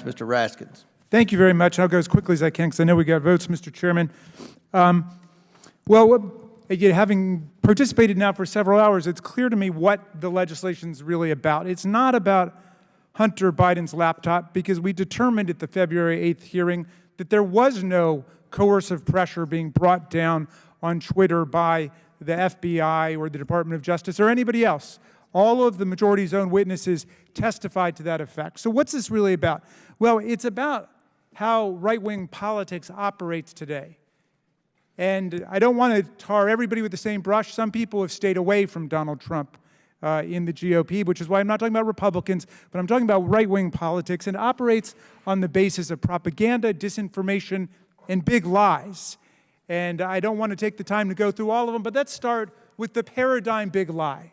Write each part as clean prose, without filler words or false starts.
Mr. Raskin. Thank you very much. I'll go as quickly as I can because I know we got votes, Mr. Chairman. Well, having participated now for several hours, it's clear to me what the legislation is really about. It's not about Hunter Biden's laptop, because we determined at the February 8th hearing that there was no coercive pressure being brought down on Twitter by the FBI or the Department of Justice or anybody else. All of the majority's own witnesses testified to that effect. So what's this really about? Well, it's about how right-wing politics operates today. And I don't want to tar everybody with the same brush. Some people have stayed away from Donald Trump in the GOP, which is why I'm not talking about Republicans, but I'm talking about right-wing politics, and operates on the basis of propaganda, disinformation, and big lies. And I don't want to take the time to go through all of them, but let's start with the paradigm big lie.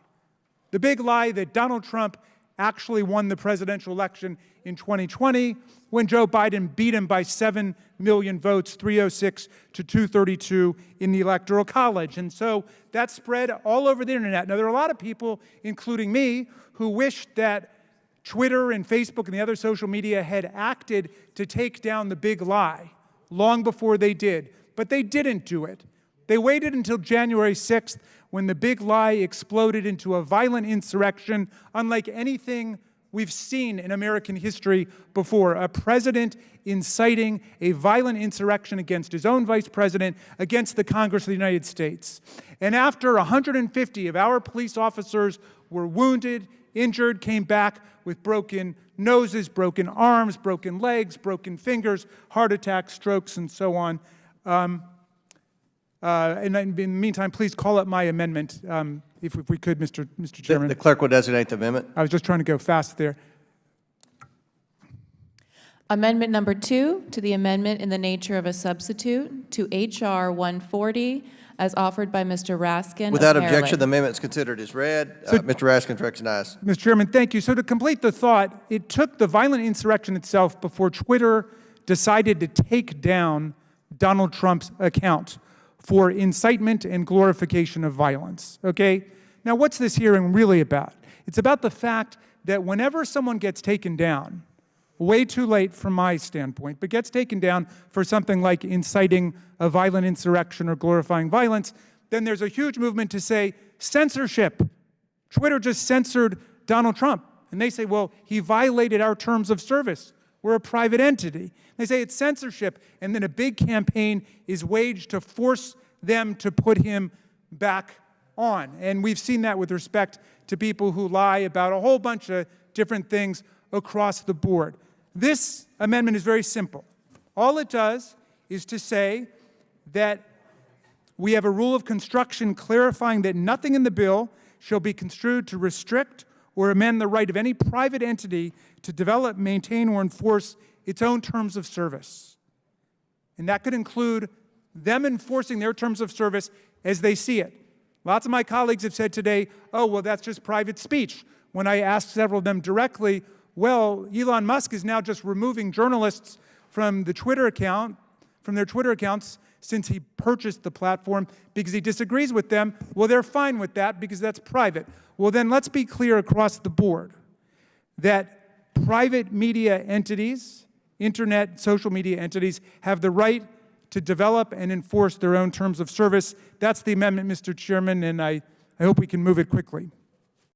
The big lie that Donald Trump actually won the presidential election in 2020 when Joe Biden beat him by 7 million votes, 306 to 232 in the Electoral College. And so that spread all over the internet. Now, there are a lot of people, including me, who wish that Twitter and Facebook and the other social media had acted to take down the big lie long before they did. But they didn't do it. They waited until January 6th when the big lie exploded into a violent insurrection unlike anything we've seen in American history before. A president inciting a violent insurrection against his own vice president, against the Congress of the United States. And after 150 of our police officers were wounded, injured, came back with broken noses, broken arms, broken legs, broken fingers, heart attacks, strokes, and so on. And in the meantime, please call up my amendment, if we could, Mr. Chairman. The clerk will designate the amendment. I was just trying to go fast there. Amendment number 2 to the amendment in the nature of a substitute to H.R. 140 as offered by Mr. Raskin. Without objection, the amendment is considered as read. Mr. Raskin is recognized. Mr. Chairman, thank you. So to complete the thought, it took the violent insurrection itself before Twitter decided to take down Donald Trump's account for incitement and glorification of violence, okay? Now, what's this hearing really about? It's about the fact that whenever someone gets taken down, way too late from my standpoint, but gets taken down for something like inciting a violent insurrection or glorifying violence, then there's a huge movement to say, censorship. Twitter just censored Donald Trump. And they say, well, he violated our terms of service. We're a private entity. They say it's censorship, and then a big campaign is waged to force them to put him back on. And we've seen that with respect to people who lie about a whole bunch of different things across the board. This amendment is very simple. All it does is to say that we have a rule of construction clarifying that nothing in the bill shall be construed to restrict or amend the right of any private entity to develop, maintain, or enforce its own terms of service. And that could include them enforcing their terms of service as they see it. Lots of my colleagues have said today, oh, well, that's just private speech. When I asked several of them directly, well, Elon Musk is now just removing journalists from the Twitter account, from their Twitter accounts, since he purchased the platform because he disagrees with them. Well, they're fine with that because that's private. Well, then let's be clear across the board that private media entities, internet, social media entities, have the right to develop and enforce their own terms of service. That's the amendment, Mr. Chairman, and I hope we can move it quickly.